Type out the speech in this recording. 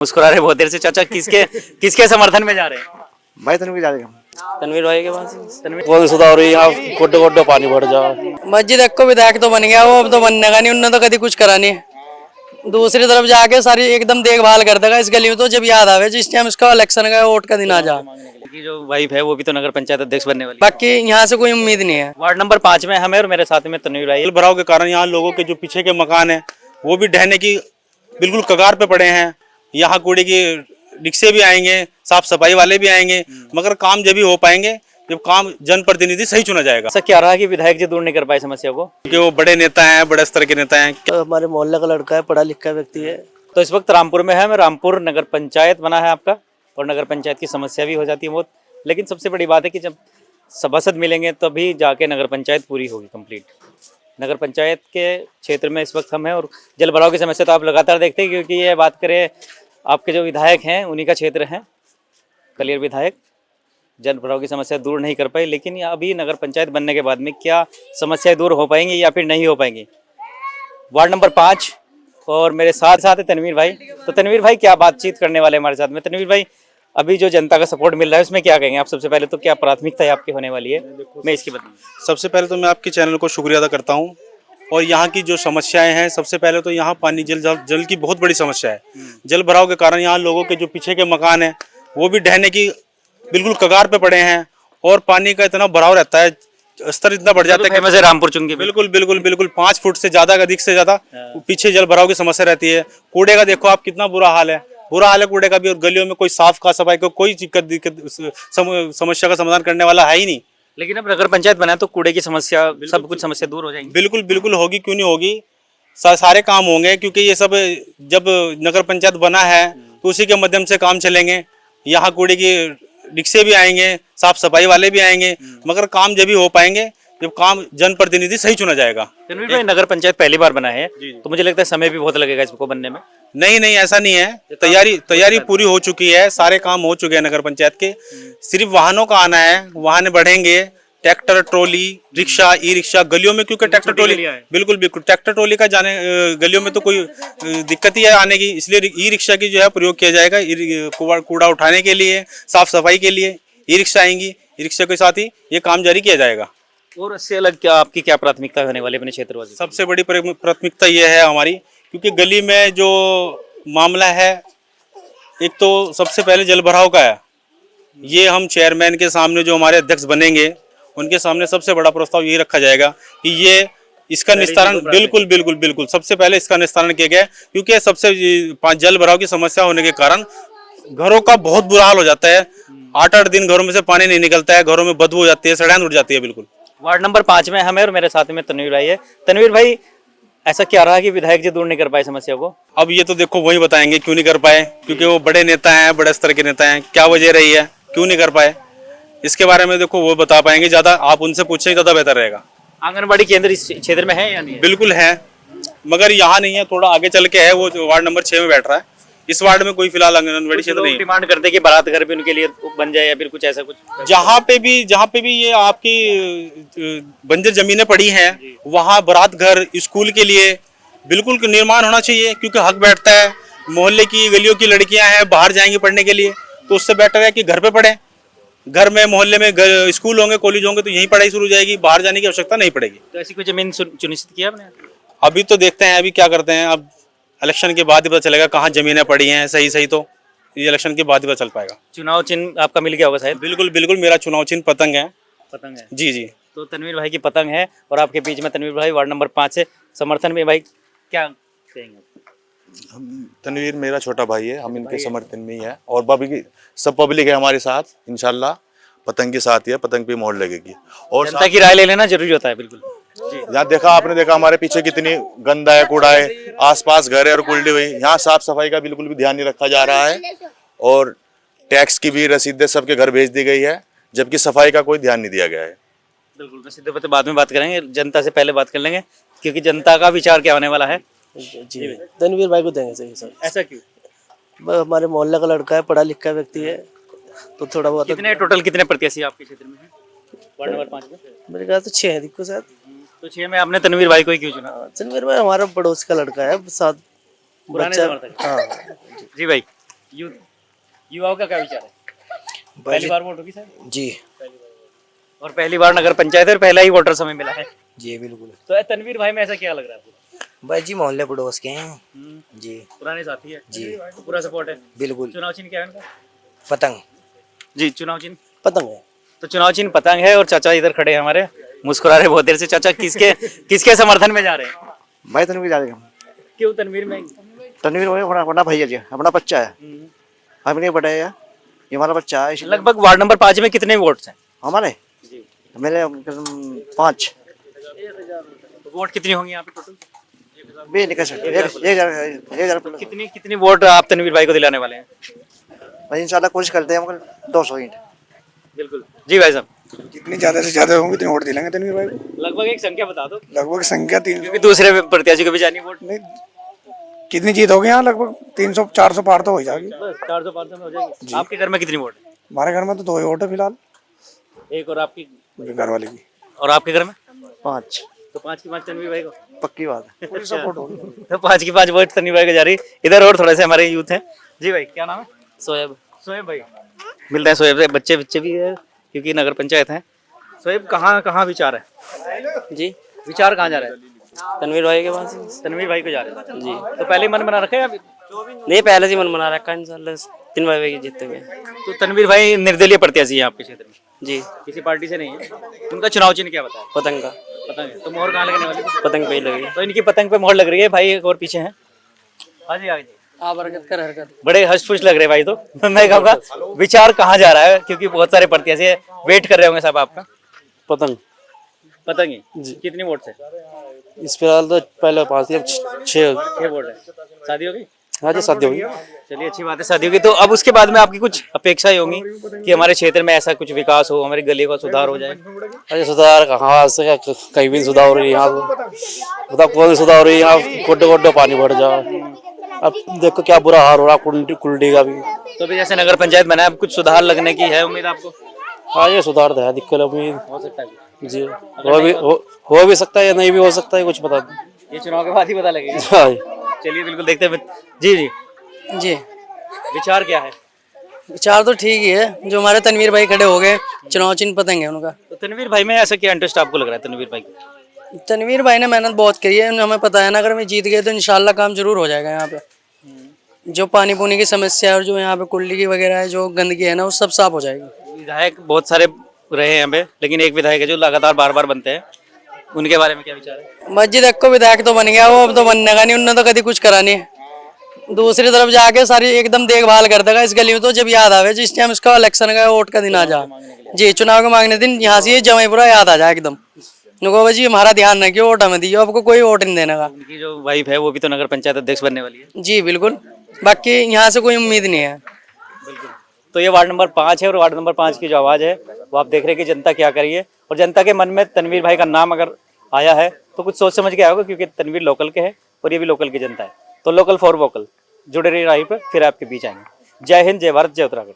मुस्कुरा रहे बहुत देर से। चाचा किसके किसके समर्थन में जा रहे हैं? भाई तनवीर जा रहे हैं। तनवीर भाई के पास। तनवीर बहुत सुधार हुई यहाँ, गोड्डे गोड्डे पानी भर जाए। मस्जिद एक को विधायक तो बन गया, वो अब तो बनने का नहीं, उन्होंने तो कभी कुछ करा नहीं। दूसरी तरफ जाके सारी एकदम देखभाल कर देगा इस गली में, तो जब याद आवे जिस टाइम इसका इलेक्शन का वोट का दिन आ जा। की जो वाइफ है वो भी तो नगर पंचायत अध्यक्ष बनने वाली है। बाकी यहाँ से कोई उम्मीद नहीं है। वार्ड नंबर 5 में हमें और मेरे साथ में तनवीर भाई। जल भराव के कारण यहाँ लोगों के जो पीछे के मकान है वो भी ढहने की बिल्कुल कगार पे पड़े हैं। यहाँ कूड़े की रिक्शे भी आएंगे, साफ सफाई वाले भी आएंगे, मगर काम जब भी हो पाएंगे जब काम जनप्रतिनिधि सही चुना जाएगा। ऐसा क्या रहा कि विधायक जी दूर नहीं कर पाए समस्या को? क्योंकि वो बड़े नेता हैं, बड़े स्तर के नेता हैं। तो हमारे मोहल्ले का लड़का है, पढ़ा लिखा व्यक्ति है। तो इस वक्त रामपुर में है। मैं रामपुर नगर पंचायत बना है आपका, और नगर पंचायत की समस्या भी हो जाती है बहुत। लेकिन सबसे बड़ी बात है कि जब सभासद मिलेंगे तभी जाके नगर पंचायत पूरी होगी कंप्लीट। नगर पंचायत के क्षेत्र में इस वक्त हम हैं और जल भराव की समस्या तो आप लगातार देखते हैं, क्योंकि ये बात करें आपके जो विधायक हैं उन्हीं का क्षेत्र है। कलियर विधायक जल भराव की समस्या दूर नहीं कर पाई, लेकिन अभी नगर पंचायत बनने के बाद में क्या समस्याएं दूर हो पाएंगी या फिर नहीं हो पाएंगी? वार्ड नंबर 5 और मेरे साथ साथ है तनवीर भाई। तो तनवीर भाई क्या बातचीत करने वाले हमारे साथ में? तनवीर भाई, अभी जो जनता का सपोर्ट मिल रहा है उसमें क्या कहेंगे आप? सबसे पहले तो क्या प्राथमिकता है आपकी होने वाली है, मैं इसकी बताऊँ। सबसे पहले तो मैं आपके चैनल को शुक्रिया अदा करता हूँ। और यहाँ की जो समस्याएं हैं, सबसे पहले तो यहाँ पानी जल की बहुत बड़ी समस्या है। जल भराव के कारण यहाँ लोगों के जो पीछे के मकान हैं वो भी ढहने की बिल्कुल कगार पे पड़े हैं और पानी का इतना भराव रहता है, स्तर इतना बढ़ जाता है फेमस है रामपुर चुंगी। बिल्कुल बिल्कुल बिल्कुल 5 फुट से ज्यादा, अधिक से ज्यादा पीछे जल भराव की समस्या रहती है। कूड़े का देखो आप कितना बुरा हाल है, बुरा हाल है कूड़े का भी। और गलियों में कोई साफ का सफाई को कोई दिक्कत समस्या का समाधान करने वाला है ही नहीं। लेकिन अब नगर पंचायत बना है तो कूड़े की समस्या, सब कुछ समस्या दूर हो जाएगी। बिल्कुल बिल्कुल होगी, क्यों नहीं होगी। सारे काम होंगे, क्योंकि ये सब जब नगर पंचायत बना है तो उसी के माध्यम से काम चलेंगे। यहाँ कूड़े की रिक्शे भी आएंगे, साफ सफाई वाले भी आएंगे, मगर काम जब भी हो पाएंगे जब काम जनप्रतिनिधि सही चुना जाएगा। तनवीर भाई, नगर पंचायत पहली बार बना है तो मुझे लगता है समय भी बहुत लगेगा इसको बनने में। नहीं, ऐसा नहीं है। तैयारी पूरी हो चुकी है, सारे काम हो चुके हैं नगर पंचायत के। सिर्फ वाहनों का आना है, वाहन बढ़ेंगे। Tractor, trolley, rickshaw, e rickshaw गलियों में, क्योंकि ट्रैक्टर ट्रॉली बिल्कुल ट्रैक्टर ट्रॉली का जाने गलियों में तो कोई दिक्कत ही है आने की, इसलिए ई रिक्शा की जो है प्रयोग किया जाएगा। कूड़ा उठाने के लिए, साफ सफाई के लिए ई रिक्शा आएंगी। ई रिक्शा के साथ ही ये काम जारी किया जाएगा। और इससे अलग क्या आपकी क्या प्राथमिकता होने वाली अपने क्षेत्र वासी? सबसे बड़ी प्राथमिकता ये है हमारी, क्योंकि गली में जो मामला है, एक तो सबसे पहले जल भराव का है। ये हम चेयरमैन के सामने, जो हमारे अध्यक्ष बनेंगे उनके सामने सबसे बड़ा प्रस्ताव यही रखा जाएगा कि ये इसका निस्तारण बिल्कुल सबसे पहले इसका निस्तारण किया गया, क्योंकि सबसे जल भराव की समस्या होने के कारण घरों का बहुत बुरा हाल हो जाता है। 8-8 दिन घरों में से पानी नहीं निकलता है, घरों में बदबू हो जाती है, सड़ैन उठ जाती है। बिल्कुल। वार्ड नंबर 5 में हमें और मेरे साथ में तनवीर भाई है। तनवीर भाई, ऐसा क्या रहा कि विधायक जी दूर नहीं कर पाए समस्या को? अब ये तो देखो वही बताएंगे क्यों नहीं कर पाए, क्योंकि वो बड़े नेता हैं, बड़े स्तर के नेता हैं। क्या वजह रही है, क्यों नहीं कर पाए, इसके बारे में देखो वो बता पाएंगे। ज्यादा आप उनसे पूछें ज्यादा बेहतर रहेगा। आंगनबाड़ी केंद्र इस क्षेत्र में है या नहीं है? बिल्कुल है, मगर यहाँ नहीं है, थोड़ा आगे चल के है। वो वार्ड नंबर 6 में बैठ रहा है। इस वार्ड में कोई फिलहाल आंगनबाड़ी क्षेत्र नहीं। डिमांड करते हैं कि बारात घर भी उनके लिए बन जाए या फिर कुछ ऐसा कुछ। जहाँ पे भी ये आपकी बंजर जमीनें पड़ी हैं, वहाँ बारात घर, स्कूल के लिए बिल्कुल निर्माण होना चाहिए, क्योंकि हक बैठता है। मोहल्ले की गलियों की लड़कियां हैं, बाहर जाएंगी पढ़ने के लिए, तो उससे बेटर है कि घर पे पढ़ें। घर में, मोहल्ले में स्कूल होंगे, कॉलेज होंगे, तो यहीं पढ़ाई शुरू हो जाएगी, बाहर जाने की आवश्यकता नहीं पड़ेगी। तो ऐसी कोई जमीन सुनिश्चित किया आपने? अभी तो देखते हैं अभी क्या करते हैं। अब इलेक्शन के बाद ही पता चलेगा कहाँ जमीनें पड़ी हैं। सही तो ये इलेक्शन के बाद ही पता चल पाएगा। चुनाव चिन्ह आपका मिल गया होगा शायद? बिल्कुल मेरा चुनाव चिन्ह पतंग है। पतंग है जी। तो तनवीर भाई की पतंग है और आपके बीच में तनवीर भाई वार्ड नंबर 5 से समर्थन में। भाई क्या कहेंगे? तनवीर मेरा छोटा भाई है, हम इनके समर्थन में ही है। और सब पब्लिक है हमारे साथ, इंशाल्लाह पतंग के साथ ही है, पतंग पे मोहर लगेगी। और जनता की राय ले लेना जरूरी होता है। बिल्कुल। यहाँ आपने देखा हमारे पीछे कितनी गंदा है, कूड़ा है, आसपास घर है और कुल्डी हुई। यहाँ साफ सफाई का बिल्कुल भी ध्यान नहीं रखा जा रहा है। और टैक्स की भी रसीदें सबके घर भेज दी गई है, जबकि सफाई का कोई ध्यान नहीं दिया गया है। बिल्कुल, रसीदों पर बाद में बात करेंगे, जनता से पहले बात कर लेंगे, क्योंकि जनता का विचार क्या होने वाला है। जी, तनवीर भाई को देंगे सही सर। ऐसा क्यों? हमारे मोहल्ले का लड़का है, पढ़ा लिखा व्यक्ति है, तो थोड़ा बहुत। कितने प्रत्याशी आपके क्षेत्र में हैं वार्ड नंबर 5 में? मेरे ख्याल तो 6 है दिक्को साथ। तो 6 में आपने तनवीर भाई को ही क्यों चुना? तनवीर भाई हमारा पड़ोस का लड़का है, साथ पुराने समर्थक। हाँ जी भाई, यूथ युवाओं का क्या विचार है? पहली बार वोट होगी सर? जी और पहली बार नगर पंचायत और पहला ही वोटर समय मिला है। जी बिल्कुल। तो तनवीर भाई में ऐसा क्या लग रहा है आपको? भाई जी मोहल्ले पड़ोस के हैं जी। पुराने साथी है जी। तो पूरा सपोर्ट है। बिल्कुल। चुनाव चिन्ह क्या है उनका? पतंग। जी चुनाव चिन्ह पतंग है। तो चुनाव चिन्ह पतंग है और चाचा इधर खड़े हैं हमारे, मुस्कुरा रहे बहुत देर से। चाचा किसके समर्थन में जा रहे हैं? भाई तनवीर जा रहे हैं। क्यों तनवीर में? तनवीर अपना भैया जी, अपना बच्चा है, हमने बढ़ाया, ये हमारा बच्चा है। इसलिए लगभग वार्ड नंबर 5 में कितने वोट्स हैं? हमारे मेरे 5 वोट कितनी होंगी यहाँ पे टोटल? भी नहीं कह सकते। 1,000 प्लस। कितनी वोट आप तनवीर भाई को दिलाने वाले हैं? भाई इंशाल्लाह कोशिश करते हैं, मगर 200 ईंट। बिल्कुल जी भाई साहब। जितनी ज्यादा से ज्यादा होंगे उतनी वोट दिलाएंगे तनवीर भाई को। लगभग एक संख्या बता दो, लगभग संख्या 300। क्योंकि दूसरे प्रत्याशी को भी जानी वोट। नहीं, कितनी जीत होगी यहाँ? लगभग 300-400 पार तो हो जाएगी। बस 400-500 में हो जाएगी। आपके घर में कितनी वोट है? हमारे घर में तो 2 ही वोट है फिलहाल, एक और आपकी घर वाले की। और आपके घर में? 5 तो 5 की 5 तनवीर भाई को। पक्की बात है। तो 5 की 5 वोट तनवीर भाई को जा रही है। इधर और थोड़े से हमारे यूथ हैं। जी भाई क्या नाम है? सोएब। सोएब भाई मिलता है सोएब से। बच्चे भी है क्योंकि नगर पंचायत है। सोएब कहाँ विचार है? जी विचार कहाँ जा रहा है? तनवीर भाई के पास। तनवीर भाई को जा रहे हैं जी। तो पहले मन बना रखा है अभी? नहीं, पहले से मन बना रखा है, इंशाल्लाह तनवीर भाई की जीतेंगे। तो तनवीर भाई निर्दलीय प्रत्याशी है आपके क्षेत्र में? जी। किसी पार्टी से नहीं है? उनका चुनाव चिन्ह क्या बताया? पतंग का। पतंग है। तो मोहर कहाँ लगने वाली? पतंग पे ही लगी। तो इनकी पतंग पे मोहर लग रही है। भाई एक और पीछे हैं। हाँ जी आगे। आप हरकत कर हरकत। बड़े हर्ष खुश लग रहे हैं भाई। तो मैं कहूँगा विचार कहाँ जा रहा है, क्योंकि बहुत सारे प्रत्याशी वेट कर रहे होंगे साहब आपका। पतंग। पतंग ही कितनी वोट है? इस फिलहाल तो पहले 5 या 6 वोट है। शादी हो गई? हाँ जी शादी होगी। चलिए अच्छी बात है, शादी होगी। तो अब उसके बाद में आपकी कुछ अपेक्षाएं होंगी कि हमारे क्षेत्र में ऐसा कुछ विकास हो, हमारी गली का सुधार हो जाए। अरे सुधार कहाँ से, कहीं भी सुधार हो रही है यहाँ तो, बता कौन सुधार हो रही है यहाँ? गोड्डे गोड्डे पानी भर जा। अब देखो क्या बुरा हाल हो रहा कुल्डी का भी। तो भी जैसे नगर पंचायत बना है, अब कुछ सुधार लगने की है उम्मीद आपको? हाँ ये सुधार तो है, दिक्कत उम्मीद हो सकता है जी। हो भी सकता है या नहीं भी हो सकता है, कुछ पता नहीं। ये चुनाव के बाद ही पता लगेगा। हाँ। चलिए बिल्कुल देखते हैं। जी जी जी। विचार क्या है? विचार तो ठीक ही है, जो हमारे तनवीर भाई खड़े हो गए, चुनाव चिन्ह पतंग है उनका। तो तनवीर भाई में ऐसा क्या इंटरेस्ट आपको लग रहा है? तनवीर भाई को तनवीर भाई ने मेहनत बहुत करी है, हमें पता है ना, अगर हम जीत गए तो इंशाल्लाह काम जरूर हो जाएगा यहाँ पे। जो पानी पुनी की समस्या है और जो यहाँ पे कुल्ली की वगैरह है, जो गंदगी है ना, वो सब साफ हो जाएगी। विधायक बहुत सारे रहे हैं यहाँ पे, लेकिन एक विधायक है जो लगातार बार बनते हैं, उनके बारे में क्या विचार है? मस्जिद एक को विधायक तो बन गया, वो अब तो बनने का नहीं, उन्होंने तो कभी कुछ करा नहीं। दूसरी तरफ जाके सारी एकदम देखभाल कर देगा इस गली में। तो जब याद आवे जिस टाइम इसका इलेक्शन का वोट का दिन आ जा, जी चुनाव के मांगने दिन, यहाँ से जमाईपुरा याद आ जाए एकदम। नुको जी हमारा ध्यान रखिए, वोट हमें दियो, आपको कोई वोट नहीं देने का। उनकी जो वाइफ है वो भी तो नगर पंचायत अध्यक्ष बनने वाली है। जी बिल्कुल, बाकी यहाँ से कोई उम्मीद नहीं है। बिल्कुल। तो ये वार्ड नंबर 5 है और वार्ड नंबर 5 की जो आवाज़ है वो आप देख रहे हैं कि जनता क्या करी है। और जनता के मन में तनवीर भाई का नाम अगर आया है तो कुछ सोच समझ के आया होगा, क्योंकि तनवीर लोकल के है और ये भी लोकल की जनता है। तो लोकल फॉर वोकल जुड़े रहिए राही पर, फिर आपके बीच आएंगे। जय हिंद, जय भारत, जय उत्तराखंड।